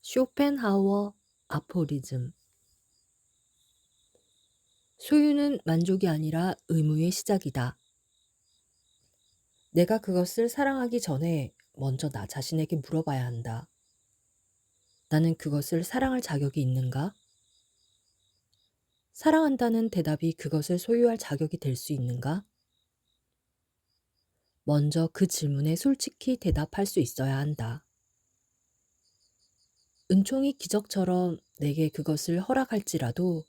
쇼펜하우어 아포리즘. 소유는 만족이 아니라 의무의 시작이다. 내가 그것을 사랑하기 전에 먼저 나 자신에게 물어봐야 한다. 나는 그것을 사랑할 자격이 있는가? 사랑한다는 대답이 그것을 소유할 자격이 될 수 있는가? 먼저 그 질문에 솔직히 대답할 수 있어야 한다. 은총이 기적처럼 내게 그것을 허락할지라도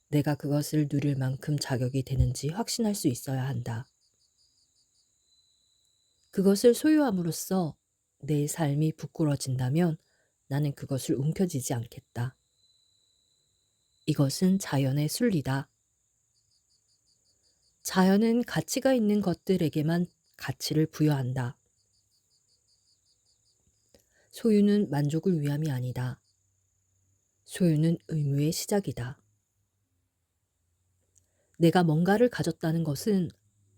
내가 그것을 누릴 만큼 자격이 되는지 확신할 수 있어야 한다. 그것을 소유함으로써 내 삶이 부끄러진다면 나는 그것을 움켜쥐지 않겠다. 이것은 자연의 순리다. 자연은 가치가 있는 것들에게만 가치를 부여한다. 소유는 만족을 위함이 아니다. 소유는 의무의 시작이다. 내가 뭔가를 가졌다는 것은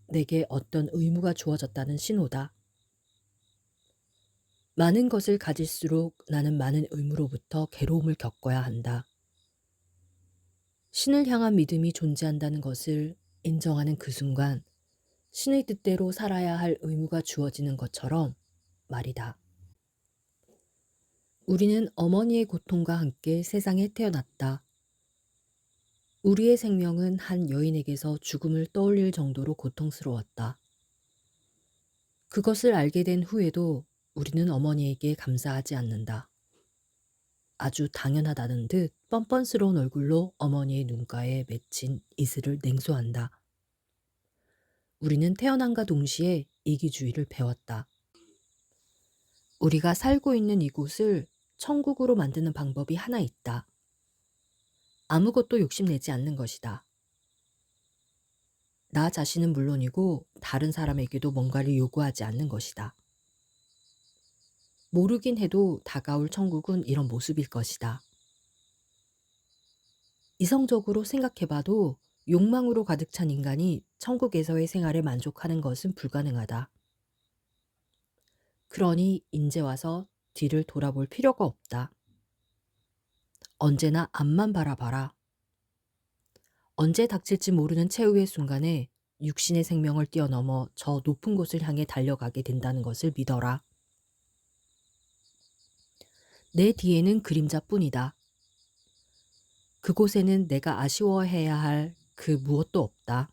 내게 어떤 의무가 주어졌다는 신호다. 많은 것을 가질수록 나는 많은 의무로부터 괴로움을 겪어야 한다. 신을 향한 믿음이 존재한다는 것을 인정하는 그 순간 신의 뜻대로 살아야 할 의무가 주어지는 것처럼 말이다. 우리는 어머니의 고통과 함께 세상에 태어났다. 우리의 생명은 한 여인에게서 죽음을 떠올릴 정도로 고통스러웠다. 그것을 알게 된 후에도 우리는 어머니에게 감사하지 않는다. 아주 당연하다는 듯 뻔뻔스러운 얼굴로 어머니의 눈가에 맺힌 이슬을 냉소한다. 우리는 태어남과 동시에 이기주의를 배웠다. 우리가 살고 있는 이곳을 천국으로 만드는 방법이 하나 있다. 아무것도 욕심내지 않는 것이다. 나 자신은 물론이고 다른 사람에게도 뭔가를 요구하지 않는 것이다. 모르긴 해도 다가올 천국은 이런 모습일 것이다. 이성적으로 생각해봐도 욕망으로 가득 찬 인간이 천국에서의 생활에 만족하는 것은 불가능하다. 그러니 이제 와서 뒤를 돌아볼 필요가 없다. 언제나 앞만 바라봐라. 언제 닥칠지 모르는 최후의 순간에 육신의 생명을 뛰어넘어 저 높은 곳을 향해 달려가게 된다는 것을 믿어라. 내 뒤에는 그림자뿐이다. 그곳에는 내가 아쉬워해야 할 그 무엇도 없다.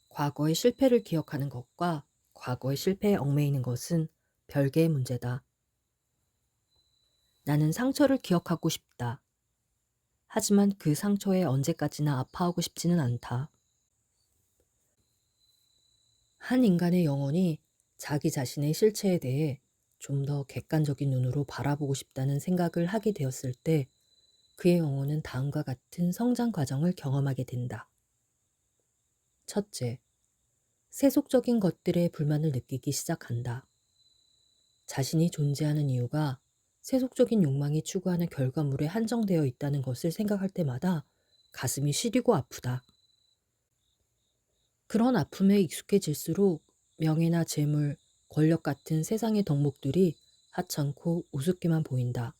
과거의 실패를 기억하는 것과 과거의 실패에 얽매이는 것은 별개의 문제다. 나는 상처를 기억하고 싶다. 하지만 그 상처에 언제까지나 아파하고 싶지는 않다. 한 인간의 영혼이 자기 자신의 실체에 대해 좀 더 객관적인 눈으로 바라보고 싶다는 생각을 하게 되었을 때 그의 영혼은 다음과 같은 성장 과정을 경험하게 된다. 첫째, 세속적인 것들에 불만을 느끼기 시작한다. 자신이 존재하는 이유가 세속적인 욕망이 추구하는 결과물에 한정되어 있다는 것을 생각할 때마다 가슴이 시리고 아프다. 그런 아픔에 익숙해질수록 명예나 재물, 권력 같은 세상의 덕목들이 하찮고 우습게만 보인다.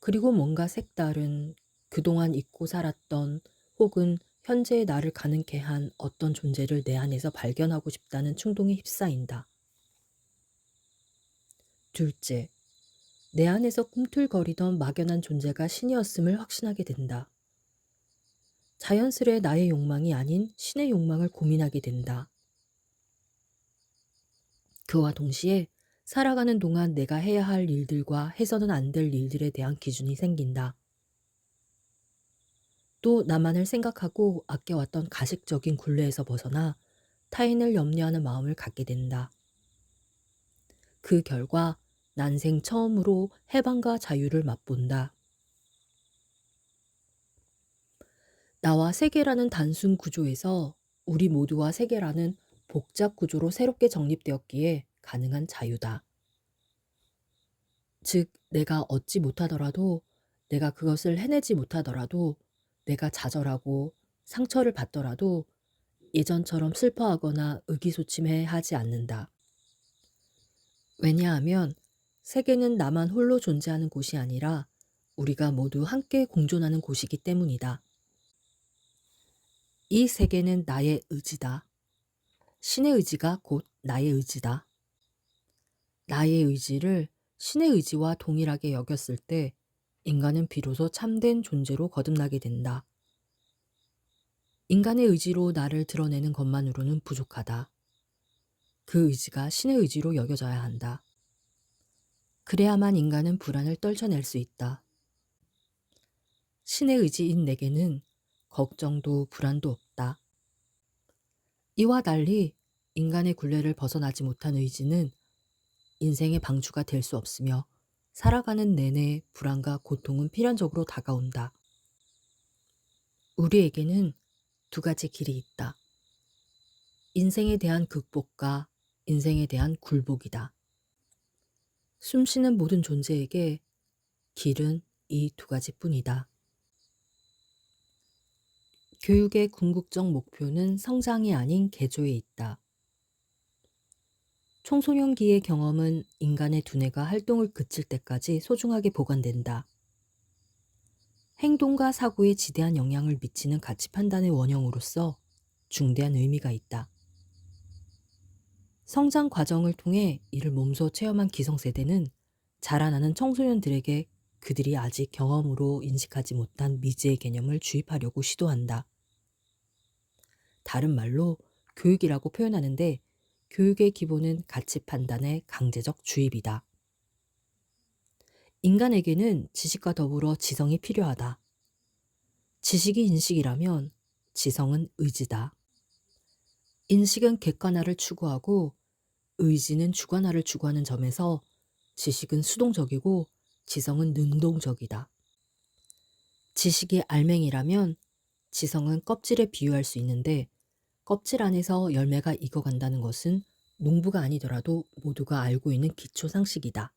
그리고 뭔가 색다른, 그동안 잊고 살았던 혹은 현재의 나를 가능케 한 어떤 존재를 내 안에서 발견하고 싶다는 충동에 휩싸인다. 둘째, 내 안에서 꿈틀거리던 막연한 존재가 신이었음을 확신하게 된다. 자연스레 나의 욕망이 아닌 신의 욕망을 고민하게 된다. 그와 동시에 살아가는 동안 내가 해야 할 일들과 해서는 안 될 일들에 대한 기준이 생긴다. 또 나만을 생각하고 아껴왔던 가식적인 굴레에서 벗어나 타인을 염려하는 마음을 갖게 된다. 그 결과 난생 처음으로 해방과 자유를 맛본다. 나와 세계라는 단순 구조에서 우리 모두와 세계라는 복잡 구조로 새롭게 정립되었기에 가능한 자유다. 즉, 내가 얻지 못하더라도, 내가 그것을 해내지 못하더라도, 내가 좌절하고 상처를 받더라도 예전처럼 슬퍼하거나 의기소침해 하지 않는다. 왜냐하면 세계는 나만 홀로 존재하는 곳이 아니라 우리가 모두 함께 공존하는 곳이기 때문이다. 이 세계는 나의 의지다. 신의 의지가 곧 나의 의지다. 나의 의지를 신의 의지와 동일하게 여겼을 때 인간은 비로소 참된 존재로 거듭나게 된다. 인간의 의지로 나를 드러내는 것만으로는 부족하다. 그 의지가 신의 의지로 여겨져야 한다. 그래야만 인간은 불안을 떨쳐낼 수 있다. 신의 의지인 내게는 걱정도 불안도 없다. 이와 달리 인간의 굴레를 벗어나지 못한 의지는 인생의 방주가 될 수 없으며 살아가는 내내 불안과 고통은 필연적으로 다가온다. 우리에게는 두 가지 길이 있다. 인생에 대한 극복과 인생에 대한 굴복이다. 숨쉬는 모든 존재에게 길은 이 두 가지뿐이다. 교육의 궁극적 목표는 성장이 아닌 개조에 있다. 청소년기의 경험은 인간의 두뇌가 활동을 그칠 때까지 소중하게 보관된다. 행동과 사고에 지대한 영향을 미치는 가치 판단의 원형으로서 중대한 의미가 있다. 성장 과정을 통해 이를 몸소 체험한 기성세대는 자라나는 청소년들에게 그들이 아직 경험으로 인식하지 못한 미지의 개념을 주입하려고 시도한다. 다른 말로 교육이라고 표현하는데 교육의 기본은 가치 판단의 강제적 주입이다. 인간에게는 지식과 더불어 지성이 필요하다. 지식이 인식이라면 지성은 의지다. 인식은 객관화를 추구하고 의지는 주관화를 추구하는 점에서 지식은 수동적이고 지성은 능동적이다. 지식이 알맹이라면 지성은 껍질에 비유할 수 있는데 껍질 안에서 열매가 익어간다는 것은 농부가 아니더라도 모두가 알고 있는 기초 상식이다.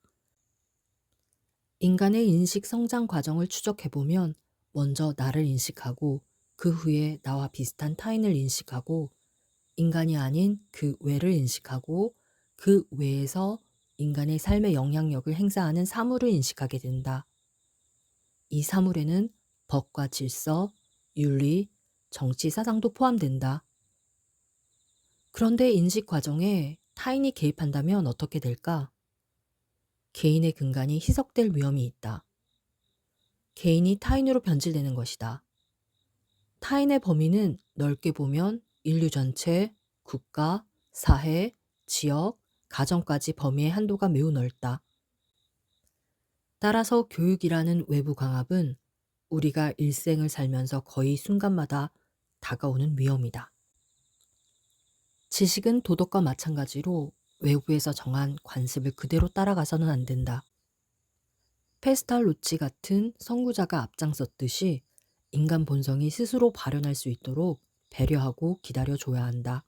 인간의 인식 성장 과정을 추적해보면 먼저 나를 인식하고 그 후에 나와 비슷한 타인을 인식하고 인간이 아닌 그 외를 인식하고 그 외에서 인간의 삶에 영향력을 행사하는 사물을 인식하게 된다. 이 사물에는 법과 질서, 윤리, 정치 사상도 포함된다. 그런데 인식 과정에 타인이 개입한다면 어떻게 될까? 개인의 근간이 희석될 위험이 있다. 개인이 타인으로 변질되는 것이다. 타인의 범위는 넓게 보면 인류 전체, 국가, 사회, 지역, 가정까지 범위의 한도가 매우 넓다. 따라서 교육이라는 외부 강압은 우리가 일생을 살면서 거의 순간마다 다가오는 위험이다. 지식은 도덕과 마찬가지로 외부에서 정한 관습을 그대로 따라가서는 안 된다. 페스탈로치 같은 선구자가 앞장섰듯이 인간 본성이 스스로 발현할 수 있도록 배려하고 기다려줘야 한다.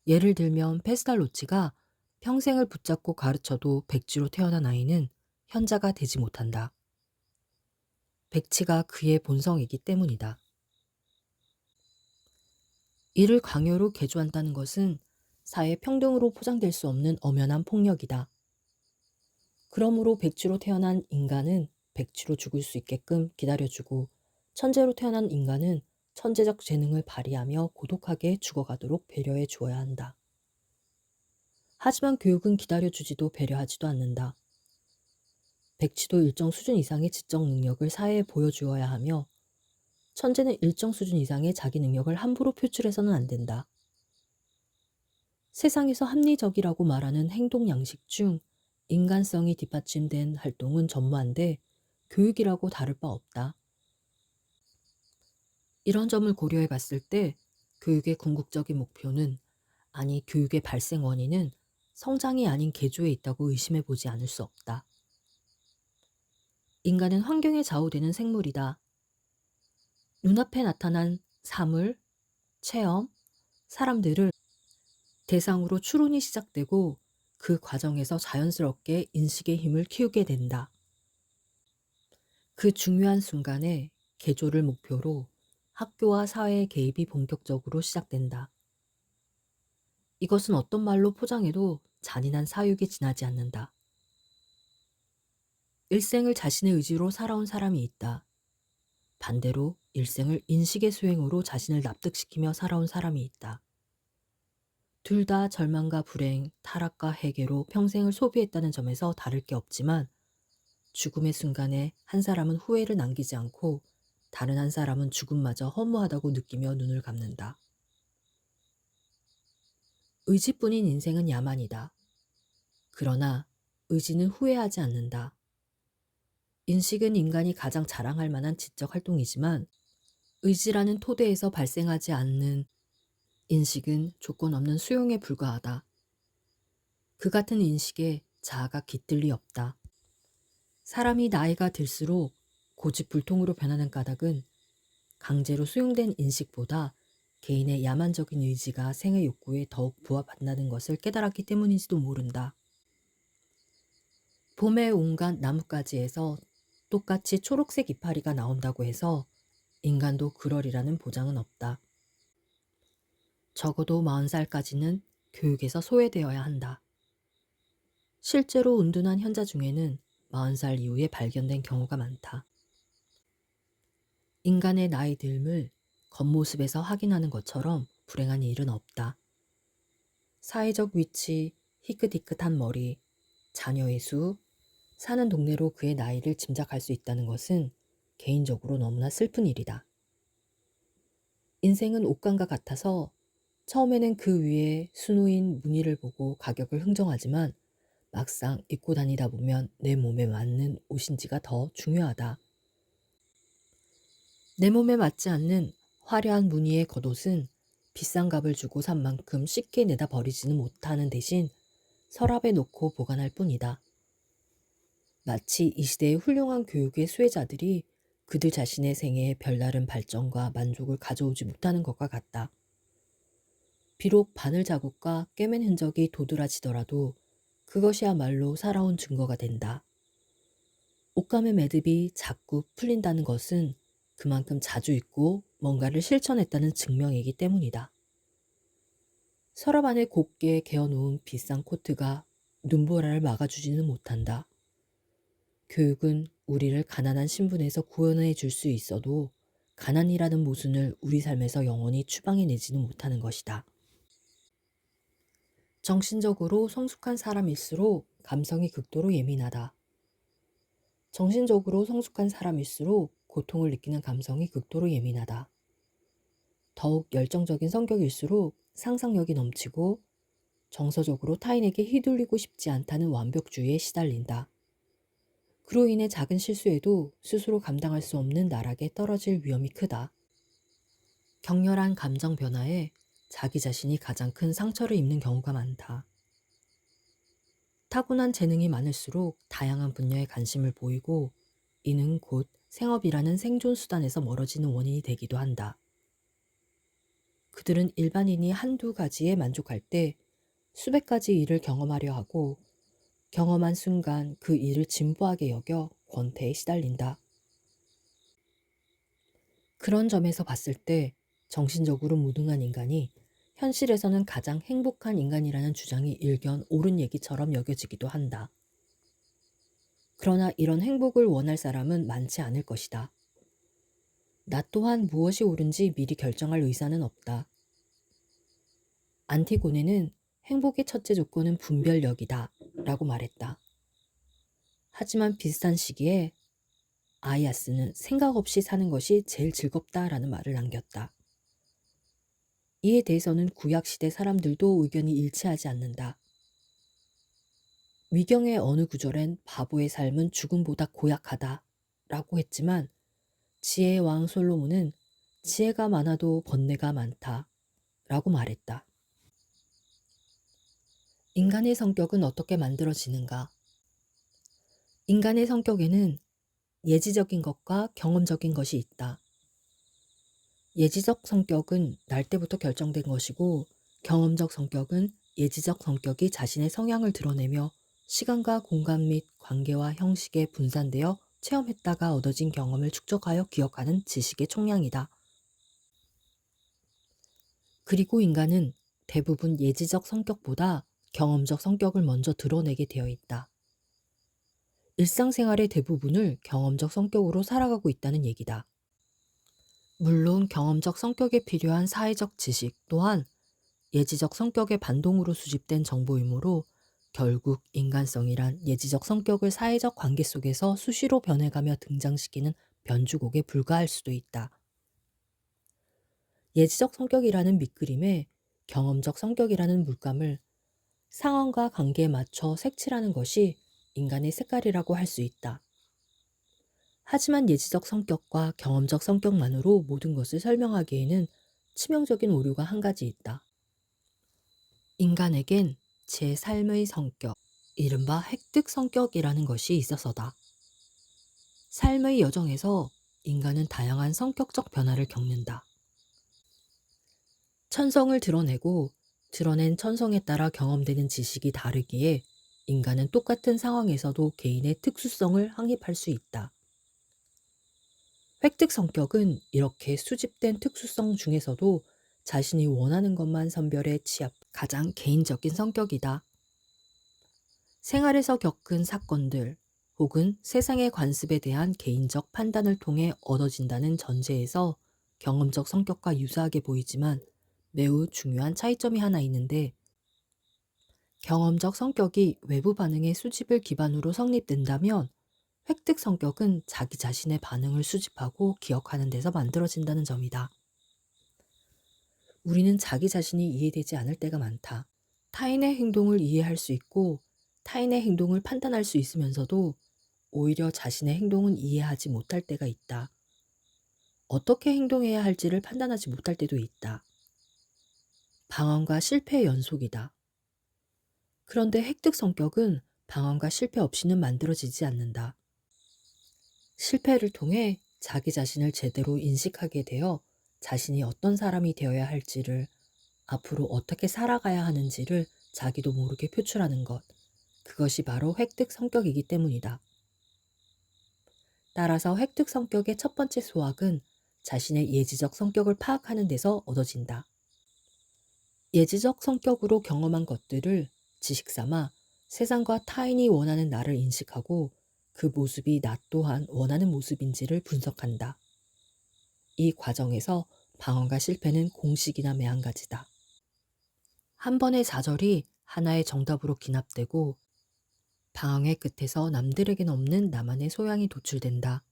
예를 들면 페스탈로치가 평생을 붙잡고 가르쳐도 백지로 태어난 아이는 현자가 되지 못한다. 백치가 그의 본성이기 때문이다. 이를 강요로 개조한다는 것은 사회 평등으로 포장될 수 없는 엄연한 폭력이다. 그러므로 백치로 태어난 인간은 백치로 죽을 수 있게끔 기다려주고 천재로 태어난 인간은 천재적 재능을 발휘하며 고독하게 죽어가도록 배려해 주어야 한다. 하지만 교육은 기다려주지도 배려하지도 않는다. 백치도 일정 수준 이상의 지적 능력을 사회에 보여주어야 하며 천재는 일정 수준 이상의 자기 능력을 함부로 표출해서는 안 된다. 세상에서 합리적이라고 말하는 행동 양식 중 인간성이 뒷받침된 활동은 전무한데 교육이라고 다를 바 없다. 이런 점을 고려해 봤을 때 교육의 궁극적인 목표는 아니 교육의 발생 원인은 성장이 아닌 개조에 있다고 의심해 보지 않을 수 없다. 인간은 환경에 좌우되는 생물이다. 눈앞에 나타난 사물, 체험, 사람들을 대상으로 추론이 시작되고 그 과정에서 자연스럽게 인식의 힘을 키우게 된다. 그 중요한 순간에 개조를 목표로 학교와 사회의 개입이 본격적으로 시작된다. 이것은 어떤 말로 포장해도 잔인한 사육에 지나지 않는다. 일생을 자신의 의지로 살아온 사람이 있다. 반대로 일생을 인식의 수행으로 자신을 납득시키며 살아온 사람이 있다. 둘 다 절망과 불행, 타락과 해계로 평생을 소비했다는 점에서 다를 게 없지만 죽음의 순간에 한 사람은 후회를 남기지 않고 다른 한 사람은 죽음마저 허무하다고 느끼며 눈을 감는다. 의지뿐인 인생은 야만이다. 그러나 의지는 후회하지 않는다. 인식은 인간이 가장 자랑할 만한 지적 활동이지만 의지라는 토대에서 발생하지 않는 인식은 조건 없는 수용에 불과하다. 그 같은 인식에 자아가 깃들 리 없다. 사람이 나이가 들수록 고집불통으로 변하는 까닭은 강제로 수용된 인식보다 개인의 야만적인 의지가 생의 욕구에 더욱 부합한다는 것을 깨달았기 때문인지도 모른다. 봄의 온갖 나뭇가지에서 똑같이 초록색 이파리가 나온다고 해서 인간도 그러리라는 보장은 없다. 적어도 40살까지는 교육에서 소외되어야 한다. 실제로 은둔한 현자 중에는 40살 이후에 발견된 경우가 많다. 인간의 나이 듦을 겉모습에서 확인하는 것처럼 불행한 일은 없다. 사회적 위치, 희끗희끗한 머리, 자녀의 수, 사는 동네로 그의 나이를 짐작할 수 있다는 것은 개인적으로 너무나 슬픈 일이다. 인생은 옷감과 같아서 처음에는 그 위에 수놓인 무늬를 보고 가격을 흥정하지만 막상 입고 다니다 보면 내 몸에 맞는 옷인지가 더 중요하다. 내 몸에 맞지 않는 화려한 무늬의 겉옷은 비싼 값을 주고 산 만큼 쉽게 내다 버리지는 못하는 대신 서랍에 놓고 보관할 뿐이다. 마치 이 시대의 훌륭한 교육의 수혜자들이 그들 자신의 생애에 별다른 발전과 만족을 가져오지 못하는 것과 같다. 비록 바늘 자국과 꿰맨 흔적이 도드라지더라도 그것이야말로 살아온 증거가 된다. 옷감의 매듭이 자꾸 풀린다는 것은 그만큼 자주 입고 뭔가를 실천했다는 증명이기 때문이다. 서랍 안에 곱게 개어놓은 비싼 코트가 눈보라를 막아주지는 못한다. 교육은 우리를 가난한 신분에서 구원해 줄 수 있어도 가난이라는 모순을 우리 삶에서 영원히 추방해내지는 못하는 것이다. 정신적으로 성숙한 사람일수록 감성이 극도로 예민하다. 정신적으로 성숙한 사람일수록 고통을 느끼는 감성이 극도로 예민하다. 더욱 열정적인 성격일수록 상상력이 넘치고 정서적으로 타인에게 휘둘리고 싶지 않다는 완벽주의에 시달린다. 그로 인해 작은 실수에도 스스로 감당할 수 없는 나락에 떨어질 위험이 크다. 격렬한 감정 변화에 자기 자신이 가장 큰 상처를 입는 경우가 많다. 타고난 재능이 많을수록 다양한 분야에 관심을 보이고 이는 곧 생업이라는 생존 수단에서 멀어지는 원인이 되기도 한다. 그들은 일반인이 한두 가지에 만족할 때 수백 가지 일을 경험하려 하고 경험한 순간 그 일을 진부하게 여겨 권태에 시달린다. 그런 점에서 봤을 때 정신적으로 무능한 인간이 현실에서는 가장 행복한 인간이라는 주장이 일견 옳은 얘기처럼 여겨지기도 한다. 그러나 이런 행복을 원할 사람은 많지 않을 것이다. 나 또한 무엇이 옳은지 미리 결정할 의사는 없다. 안티고네는 행복의 첫째 조건은 분별력이다 라고 말했다. 하지만 비슷한 시기에 아이아스는 생각 없이 사는 것이 제일 즐겁다라는 말을 남겼다. 이에 대해서는 구약시대 사람들도 의견이 일치하지 않는다. 위경의 어느 구절엔 바보의 삶은 죽음보다 고약하다 라고 했지만 지혜의 왕 솔로몬은 지혜가 많아도 번뇌가 많다 라고 말했다. 인간의 성격은 어떻게 만들어지는가? 인간의 성격에는 예지적인 것과 경험적인 것이 있다. 예지적 성격은 날 때부터 결정된 것이고 경험적 성격은 예지적 성격이 자신의 성향을 드러내며 시간과 공간 및 관계와 형식에 분산되어 체험했다가 얻어진 경험을 축적하여 기억하는 지식의 총량이다. 그리고 인간은 대부분 예지적 성격보다 경험적 성격을 먼저 드러내게 되어 있다. 일상생활의 대부분을 경험적 성격으로 살아가고 있다는 얘기다. 물론 경험적 성격에 필요한 사회적 지식 또한 예지적 성격의 반동으로 수집된 정보이므로 결국 인간성이란 예지적 성격을 사회적 관계 속에서 수시로 변해가며 등장시키는 변주곡에 불과할 수도 있다. 예지적 성격이라는 밑그림에 경험적 성격이라는 물감을 상황과 관계에 맞춰 색칠하는 것이 인간의 색깔이라고 할 수 있다. 하지만 예지적 성격과 경험적 성격만으로 모든 것을 설명하기에는 치명적인 오류가 한 가지 있다. 인간에겐 제 삶의 성격, 이른바 획득 성격이라는 것이 있어서다. 삶의 여정에서 인간은 다양한 성격적 변화를 겪는다. 천성을 드러내고 드러낸 천성에 따라 경험되는 지식이 다르기에 인간은 똑같은 상황에서도 개인의 특수성을 확립할 수 있다. 획득 성격은 이렇게 수집된 특수성 중에서도 자신이 원하는 것만 선별해 취합, 가장 개인적인 성격이다. 생활에서 겪은 사건들 혹은 세상의 관습에 대한 개인적 판단을 통해 얻어진다는 전제에서 경험적 성격과 유사하게 보이지만 매우 중요한 차이점이 하나 있는데, 경험적 성격이 외부 반응의 수집을 기반으로 성립된다면 획득 성격은 자기 자신의 반응을 수집하고 기억하는 데서 만들어진다는 점이다. 우리는 자기 자신이 이해되지 않을 때가 많다. 타인의 행동을 이해할 수 있고 타인의 행동을 판단할 수 있으면서도 오히려 자신의 행동은 이해하지 못할 때가 있다. 어떻게 행동해야 할지를 판단하지 못할 때도 있다. 방황과 실패의 연속이다. 그런데 획득 성격은 방황과 실패 없이는 만들어지지 않는다. 실패를 통해 자기 자신을 제대로 인식하게 되어 자신이 어떤 사람이 되어야 할지를, 앞으로 어떻게 살아가야 하는지를 자기도 모르게 표출하는 것, 그것이 바로 획득 성격이기 때문이다. 따라서 획득 성격의 첫 번째 소학은 자신의 예지적 성격을 파악하는 데서 얻어진다. 예지적 성격으로 경험한 것들을 지식 삼아 세상과 타인이 원하는 나를 인식하고 그 모습이 나 또한 원하는 모습인지를 분석한다. 이 과정에서 방언과 실패는 공식이나 매한가지다. 한 번의 좌절이 하나의 정답으로 기납되고 방황의 끝에서 남들에겐 없는 나만의 소양이 도출된다.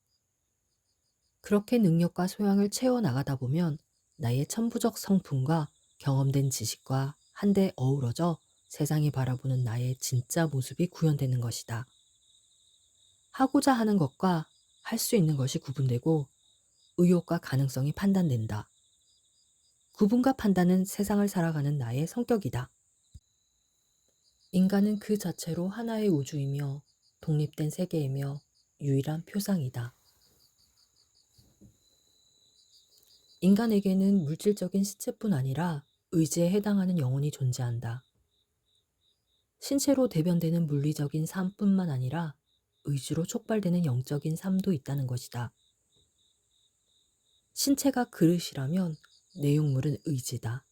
그렇게 능력과 소양을 채워나가다 보면 나의 천부적 성품과 경험된 지식과 한데 어우러져 세상이 바라보는 나의 진짜 모습이 구현되는 것이다. 하고자 하는 것과 할 수 있는 것이 구분되고 의욕과 가능성이 판단된다. 구분과 판단은 세상을 살아가는 나의 성격이다. 인간은 그 자체로 하나의 우주이며 독립된 세계이며 유일한 표상이다. 인간에게는 물질적인 시체뿐 아니라 의지에 해당하는 영혼이 존재한다. 신체로 대변되는 물리적인 삶뿐만 아니라 의지로 촉발되는 영적인 삶도 있다는 것이다. 신체가 그릇이라면 내용물은 의지다.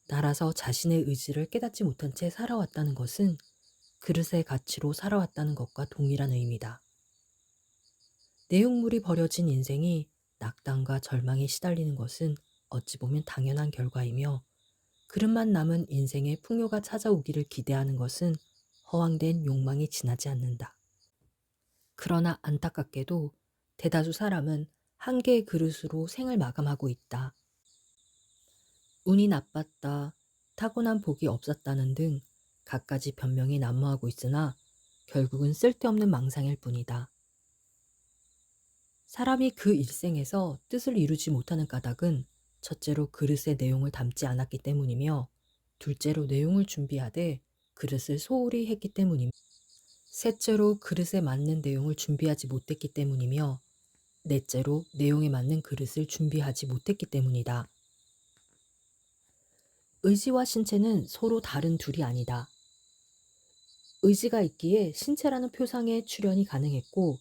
따라서 자신의 의지를 깨닫지 못한 채 살아왔다는 것은 그릇의 가치로 살아왔다는 것과 동일한 의미다. 내용물이 버려진 인생이 낙담과 절망에 시달리는 것은 어찌 보면 당연한 결과이며, 그릇만 남은 인생의 풍요가 찾아오기를 기대하는 것은 허황된 욕망이 지나지 않는다. 그러나 안타깝게도 대다수 사람은 한 개의 그릇으로 생을 마감하고 있다. 운이 나빴다, 타고난 복이 없었다는 등 갖가지 변명이 난무하고 있으나 결국은 쓸데없는 망상일 뿐이다. 사람이 그 일생에서 뜻을 이루지 못하는 까닭은 첫째로 그릇의 내용을 담지 않았기 때문이며, 둘째로 내용을 준비하되 그릇을 소홀히 했기 때문이며, 셋째로 그릇에 맞는 내용을 준비하지 못했기 때문이며, 넷째로 내용에 맞는 그릇을 준비하지 못했기 때문이다. 의지와 신체는 서로 다른 둘이 아니다. 의지가 있기에 신체라는 표상의 출현이 가능했고,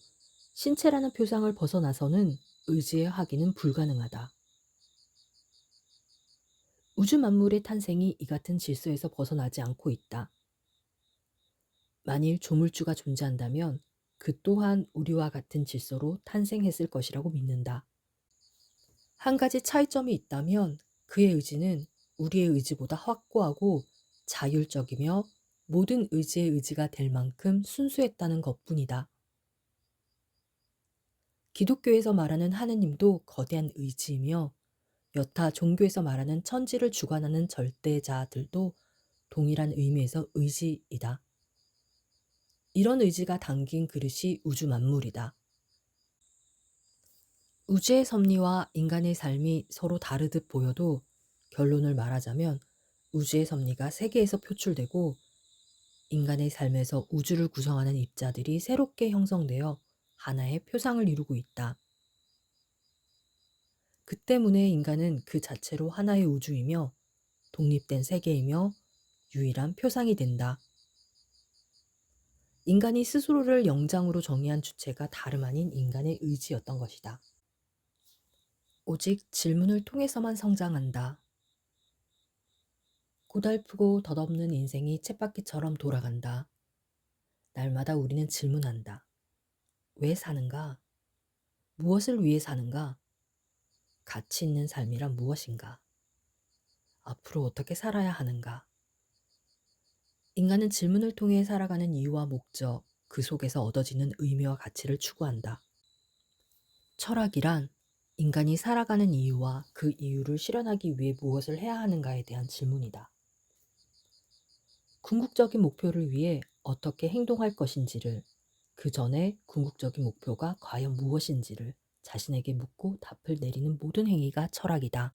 신체라는 표상을 벗어나서는 의지의 확인은 불가능하다. 우주 만물의 탄생이 이 같은 질서에서 벗어나지 않고 있다. 만일 조물주가 존재한다면 그 또한 우리와 같은 질서로 탄생했을 것이라고 믿는다. 한 가지 차이점이 있다면 그의 의지는 우리의 의지보다 확고하고 자율적이며 모든 의지의 의지가 될 만큼 순수했다는 것뿐이다. 기독교에서 말하는 하느님도 거대한 의지이며 여타 종교에서 말하는 천지를 주관하는 절대자들도 동일한 의미에서 의지이다. 이런 의지가 담긴 그릇이 우주 만물이다. 우주의 섭리와 인간의 삶이 서로 다르듯 보여도 결론을 말하자면 우주의 섭리가 세계에서 표출되고 인간의 삶에서 우주를 구성하는 입자들이 새롭게 형성되어 하나의 표상을 이루고 있다. 그 때문에 인간은 그 자체로 하나의 우주이며 독립된 세계이며 유일한 표상이 된다. 인간이 스스로를 영장으로 정의한 주체가 다름 아닌 인간의 의지였던 것이다. 오직 질문을 통해서만 성장한다. 고달프고 덧없는 인생이 쳇바퀴처럼 돌아간다. 날마다 우리는 질문한다. 왜 사는가? 무엇을 위해 사는가? 가치 있는 삶이란 무엇인가? 앞으로 어떻게 살아야 하는가? 인간은 질문을 통해 살아가는 이유와 목적, 그 속에서 얻어지는 의미와 가치를 추구한다. 철학이란 인간이 살아가는 이유와 그 이유를 실현하기 위해 무엇을 해야 하는가에 대한 질문이다. 궁극적인 목표를 위해 어떻게 행동할 것인지를, 그 전에 궁극적인 목표가 과연 무엇인지를 자신에게 묻고 답을 내리는 모든 행위가 철학이다.